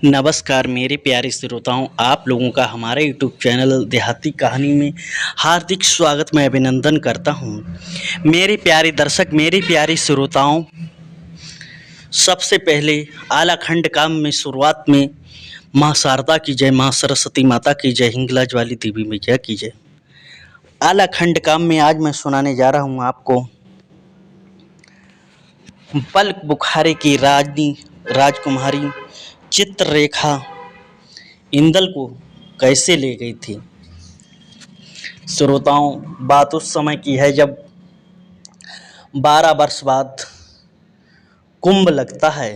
नमस्कार मेरे प्यारे श्रोताओं, आप लोगों का हमारे यूट्यूब चैनल देहाती कहानी में हार्दिक स्वागत मैं अभिनंदन करता हूँ। मेरे प्यारे दर्शक, मेरे प्यारे श्रोताओं, सबसे पहले आला खंड काम में शुरुआत में माँ शारदा की जय, माँ सरस्वती माता की जय, हिंगलाज वाली देवी मैया की जय। आला खंड काम में आज मैं सुनाने जा रहा हूँ आपको पलक बुखारे की राजकुमारी चित्ररेखा इंदल को कैसे ले गई थी। श्रोताओं, बात उस समय की है जब 12 वर्ष बाद कुंभ लगता है।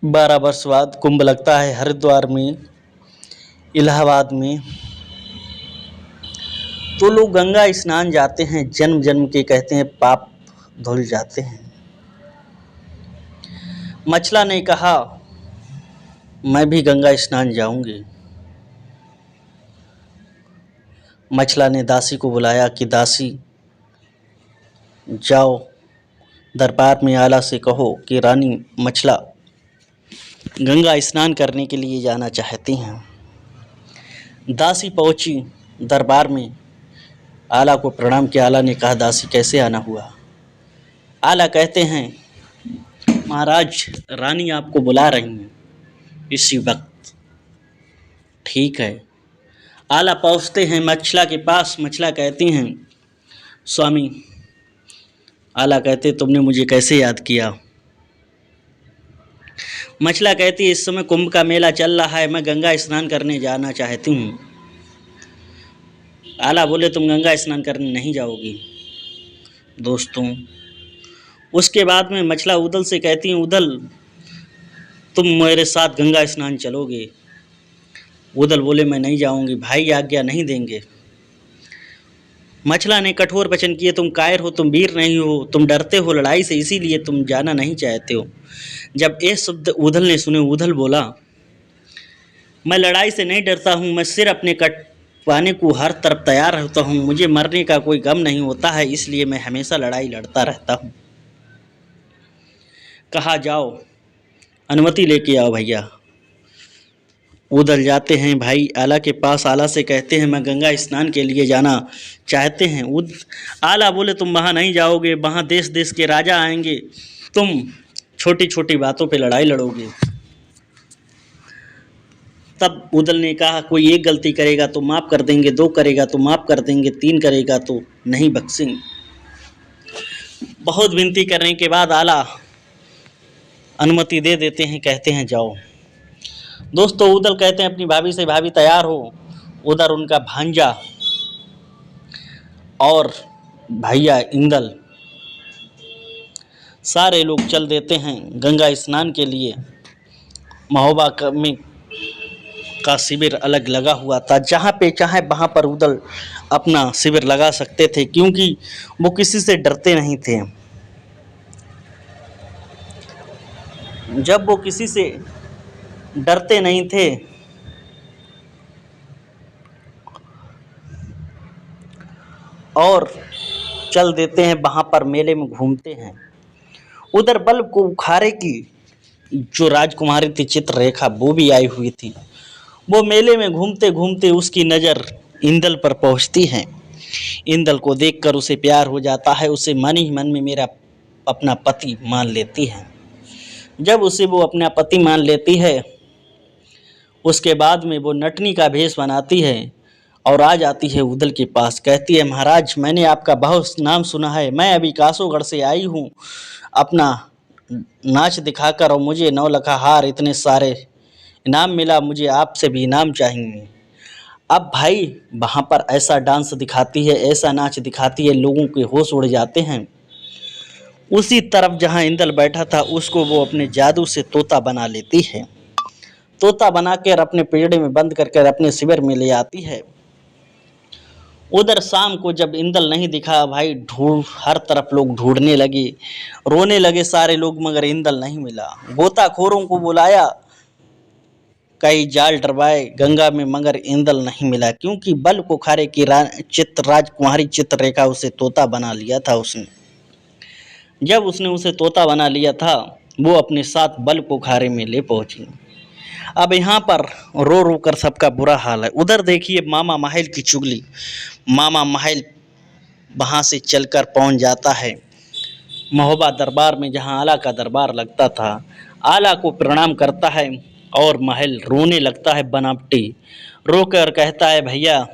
12 वर्ष बाद कुंभ लगता है हरिद्वार में, इलाहाबाद में। तो लोग गंगा स्नान जाते हैं, जन्म जन्म के कहते हैं पाप धुल जाते हैं। मछला ने कहा मैं भी गंगा स्नान जाऊंगी। मछला ने दासी को बुलाया कि दासी जाओ दरबार में आला से कहो कि रानी मछला गंगा स्नान करने के लिए जाना चाहती हैं। दासी पहुंची दरबार में, आला को प्रणाम किया। आला ने कहा दासी कैसे आना हुआ। आला कहते हैं महाराज रानी आपको बुला रही हैं इसी वक्त। ठीक है। आला पहुंचते हैं मछला के पास। मछला कहती हैं स्वामी। आला कहते तुमने मुझे कैसे याद किया। मछला कहती है इस समय कुंभ का मेला चल रहा है, मैं गंगा स्नान करने जाना चाहती हूँ। आला बोले तुम गंगा स्नान करने नहीं जाओगी। दोस्तों, उसके बाद में मछला उदल से कहती हैं उदल तुम मेरे साथ गंगा स्नान चलोगे। उदल बोले मैं नहीं जाऊंगी, भाई आज्ञा नहीं देंगे। मछला ने कठोर वचन किए तुम कायर हो, तुम वीर नहीं हो, तुम डरते हो लड़ाई से, इसीलिए तुम जाना नहीं चाहते हो। जब ये शब्द उदल ने सुने, उदल बोला मैं लड़ाई से नहीं डरता हूँ, मैं सिर अपने कटवाने को हर तरफ तैयार रहता हूँ, मुझे मरने का कोई गम नहीं होता है, इसलिए मैं हमेशा लड़ाई लड़ता रहता हूँ। कहा जाओ अनुमति लेके आओ भैया। उधर जाते हैं भाई आला के पास। आला से कहते हैं मैं गंगा स्नान के लिए जाना चाहते हैं। आला बोले तुम वहाँ नहीं जाओगे, वहाँ देश देश के राजा आएंगे, तुम छोटी छोटी बातों पे लड़ाई लड़ोगे। तब उदल ने कहा कोई एक गलती करेगा तो माफ़ कर देंगे, दो करेगा तो माफ़ कर देंगे, तीन करेगा तो नहीं बख्शेंगे। बहुत विनती करने के बाद आला अनुमति दे देते हैं, कहते हैं जाओ। दोस्तों, उदल कहते हैं अपनी भाभी से भाभी तैयार हो। उधर उनका भांजा और भैया इंदल सारे लोग चल देते हैं गंगा स्नान के लिए। महोबा में का शिविर अलग लगा हुआ था, जहाँ पे चाहे वहाँ पर उदल अपना शिविर लगा सकते थे, क्योंकि वो किसी से डरते नहीं थे। जब वो किसी से डरते नहीं थे और चल देते हैं वहाँ पर मेले में घूमते हैं। उधर बल को उखारे की जो राजकुमारी थी चित्ररेखा, वो भी आई हुई थी। वो मेले में घूमते घूमते उसकी नज़र इंदल पर पहुँचती है। इंदल को देखकर उसे प्यार हो जाता है, उसे मन ही मन में मेरा अपना पति मान लेती है। जब उसे वो अपना पति मान लेती है, उसके बाद में वो नटनी का भेष बनाती है और आ जाती है उदल के पास। कहती है महाराज मैंने आपका बहुत नाम सुना है, मैं अभी कासोगढ़ से आई हूँ अपना नाच दिखाकर, और मुझे 9 लखा हार इतने सारे इनाम मिला, मुझे आपसे भी इनाम चाहिए। अब भाई वहाँ पर ऐसा डांस दिखाती है, ऐसा नाच दिखाती है, लोगों के होश उड़ जाते हैं। उसी तरफ जहाँ इंदल बैठा था उसको वो अपने जादू से तोता बना लेती है। तोता बनाकर अपने पिंजड़े में बंद करके अपने शिविर में ले आती है। उधर शाम को जब इंदल नहीं दिखा, भाई हर तरफ लोग ढूंढने लगे, रोने लगे सारे लोग, मगर इंदल नहीं मिला। गोताखोरों को बुलाया, कई जाल डरवाए गंगा में, मगर इंदल नहीं मिला, क्योंकि बल बुखारे की राजकुमारी चित्ररेखा उसे तोता बना लिया था उसने। जब उसने उसे तोता बना लिया था वो अपने साथ बल पोखारे में ले पहुंची। अब यहाँ पर रो रो कर सबका बुरा हाल है। उधर देखिए मामा महल की चुगली। मामा महल वहाँ से चलकर पहुँच जाता है महोबा दरबार में, जहाँ आला का दरबार लगता था। आला को प्रणाम करता है और महल रोने लगता है बनावटी। रोकर कहता है, भैया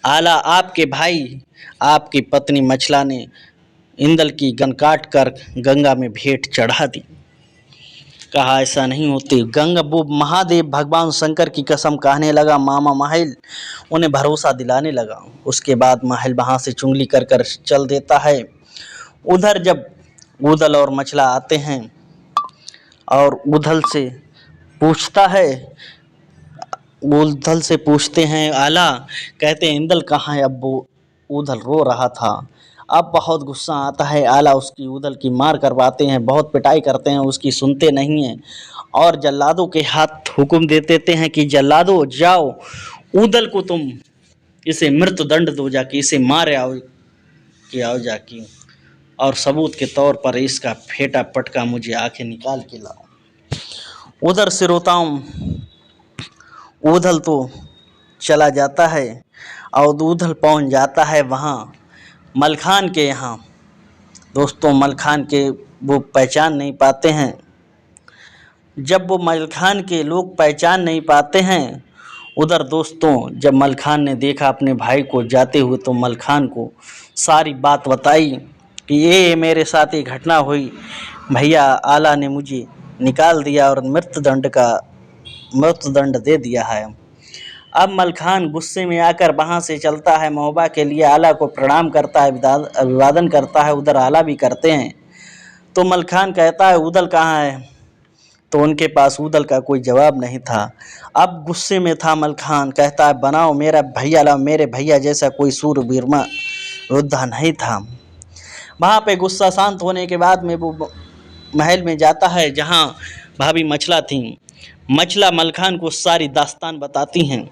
आला, आपके भाई आपकी पत्नी मछला ने इंदल की गन काट कर गंगा में भेंट चढ़ा दी। कहा ऐसा नहीं होती। गंगा वो महादेव भगवान शंकर की कसम कहने लगा मामा महल, उन्हें भरोसा दिलाने लगा। उसके बाद महल वहाँ से चुंगली कर कर चल देता है। उधर जब उदल और मछला आते हैं और उधल से पूछते हैं आला, कहते हैं इंदल कहाँ है। अब वो उधल रो रहा था। अब बहुत गुस्सा आता है। आला उसकी उदल की मार करवाते हैं, बहुत पिटाई करते हैं, उसकी सुनते नहीं हैं और जल्लादों के हाथ हुक्म दे देते हैं कि जल्लादो जाओ, उदल को तुम इसे मृत्यु दंड दो, जाके इसे मार आओ जाके, और सबूत के तौर पर इसका फेटा पटका मुझे आंखें निकाल के लाओ। उधर सिरोताम उधल तो चला जाता है और उधल पहुंच जाता है वहाँ मलखान के यहाँ। दोस्तों मलखान के वो पहचान नहीं पाते हैं। जब वो मलखान के लोग पहचान नहीं पाते हैं, उधर दोस्तों जब मलखान ने देखा अपने भाई को जाते हुए तो मलखान को सारी बात बताई कि ये मेरे साथ ये घटना हुई, भैया आला ने मुझे निकाल दिया और मृत्युदंड दे दिया है। अब मलखान गुस्से में आकर वहाँ से चलता है महोबा के लिए। आला को प्रणाम करता है, अभिवादन करता है। उधर आला भी करते हैं। तो मलखान कहता है उदल कहाँ है, तो उनके पास उदल का कोई जवाब नहीं था। अब गुस्से में था मलखान, कहता है बनाओ मेरा भैया लाओ, मेरे भैया जैसा कोई सूरवीरमा योद्धा नहीं था। वहाँ पे गुस्सा शांत होने के बाद में वो महल में जाता है जहाँ भाभी मछला थी। मछला मलखान को सारी दास्तान बताती हैं।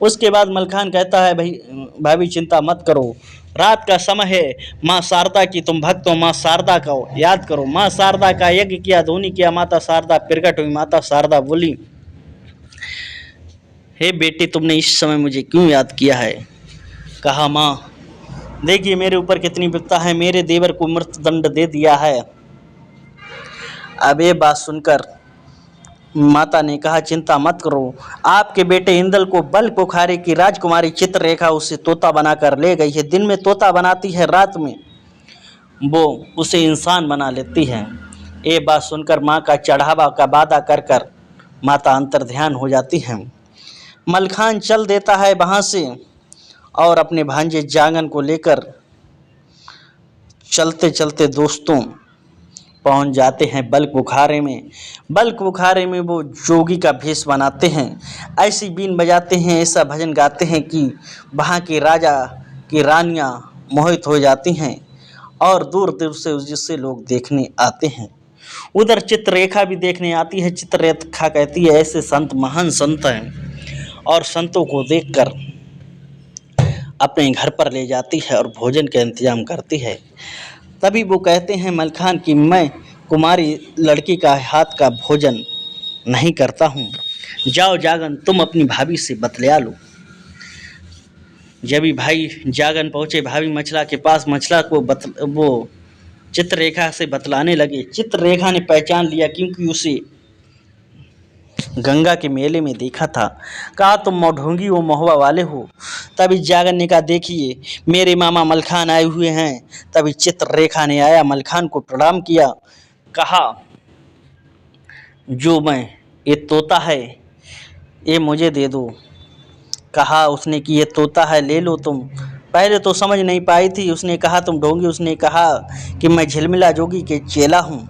उसके बाद मलखान कहता है भाभी चिंता मत करो, रात का समय है, माँ शारदा की तुम भक्त हो, माँ शारदा का याद करो। माँ शारदा का यज्ञ किया, ध्वनि किया, माता शारदा प्रकट हुई। माता शारदा बोली, हे बेटी तुमने इस समय मुझे क्यों याद किया है। कहा माँ देखिए मेरे ऊपर कितनी विपदा है, मेरे देवर को मृत्युदंड दे दिया है। अब ये बात सुनकर माता ने कहा चिंता मत करो, आपके बेटे इंदल को बल पोखारे की राजकुमारी चित्ररेखा उसे तोता बनाकर ले गई है। दिन में तोता बनाती है, रात में वो उसे इंसान बना लेती है। ये बात सुनकर माँ का चढ़ावा का वादा कर कर माता अंतर्ध्यान हो जाती है। मलखान चल देता है वहाँ से और अपने भांजे जांगन को लेकर चलते चलते दोस्तों पहुंच जाते हैं बल पोखारे में। बल पोखारे में वो जोगी का भेष बनाते हैं, ऐसी बीन बजाते हैं, ऐसा भजन गाते हैं कि वहाँ के राजा की रानियाँ मोहित हो जाती हैं और दूर दूर से जिससे लोग देखने आते हैं। उधर चित्ररेखा भी देखने आती है। चित्ररेखा कहती है ऐसे संत महान संत हैं, और संतों को देखकर अपने घर पर ले जाती है और भोजन का इंतजाम करती है। तभी वो कहते हैं मलखान कि मैं कुमारी लड़की का हाथ का भोजन नहीं करता हूँ, जाओ जागन तुम अपनी भाभी से बतला लो। जब ही भाई जागन पहुँचे भाभी मछला के पास, मछला को वो चित्ररेखा से बतलाने लगे। चित्ररेखा ने पहचान लिया क्योंकि उसे गंगा के मेले में देखा था। कहा तुम मौढूंगी हो, महुआ वाले हो। तभी जागन ने कहा देखिए मेरे मामा मलखान आए हुए हैं। तभी चित्ररेखा ने आया, मलखान को प्रणाम किया, कहा जो मैं ये तोता है ये मुझे दे दो। कहा उसने कि ये तोता है ले लो तुम। पहले तो समझ नहीं पाई थी, उसने कहा तुम ढोंगी, उसने कहा कि मैं झिलमिला जोगी के चेला हूँ।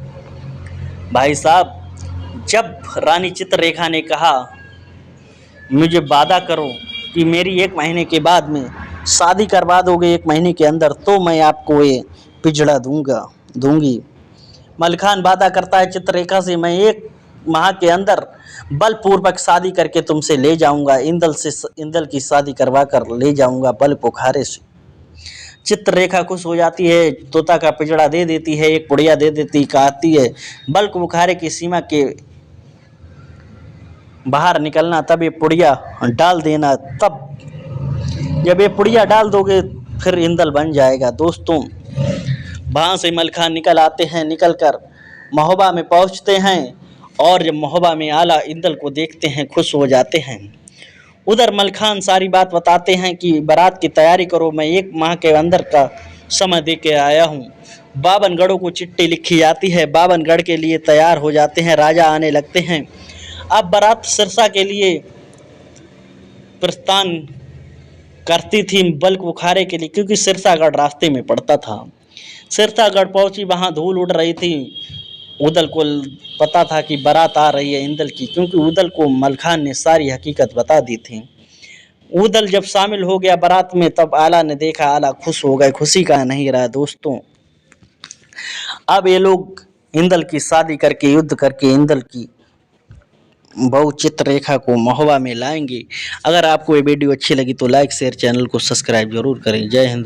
भाई साहब जब रानी चित्ररेखा ने कहा मुझे वादा करो कि मेरी 1 महीने के बाद में शादी करवा दोगे 1 महीने के अंदर, तो मैं आपको ये पिजड़ा दूंगी। मलखान वादा करता है चित्ररेखा से, मैं 1 माह के अंदर बलपूर्वक शादी करके तुमसे ले जाऊंगा, इंदल की शादी करवा कर ले जाऊंगा बल पोखारे से। चित्ररेखा खुश हो जाती है, तोता का पिंजड़ा दे देती है, एक पुड़िया दे देती, कहती है बल्क बुखारे की सीमा के बाहर निकलना, तब ये पुड़िया डाल देना। तब जब ये पुड़िया डाल दोगे फिर ईंधन बन जाएगा। दोस्तों, वहाँ से मलखान निकल आते हैं, निकल कर महोबा में पहुँचते हैं और जब महोबा में आला ईंधन को देखते हैं खुश हो जाते हैं। उधर मलखान सारी बात बताते हैं कि बारात की तैयारी करो, मैं 1 माह के अंदर का समय दे के आया हूँ। 52 गढ़ों को चिट्ठी लिखी जाती है, 52 गढ़ के लिए तैयार हो जाते हैं, राजा आने लगते हैं। अब बारात सिरसा के लिए प्रस्थान करती थी, बल्क बुखारे के लिए, क्योंकि सिरसागढ़ रास्ते में पड़ता था। सिरसागढ़ पहुंची, वहां धूल उड़ रही थी। उदल को पता था कि बारात आ रही है इंदल की, क्योंकि उदल को मलखान ने सारी हकीकत बता दी थी। उदल जब शामिल हो गया बारात में, तब आला ने देखा, आला खुश हो गए, खुशी का नहीं रहा। दोस्तों, अब ये लोग इंदल की शादी करके, युद्ध करके इंदल की बहु चित्ररेखा को महोबा में लाएंगे। अगर आपको ये वीडियो अच्छी लगी तो लाइक शेयर चैनल को सब्सक्राइब जरूर करें। जय हिंद।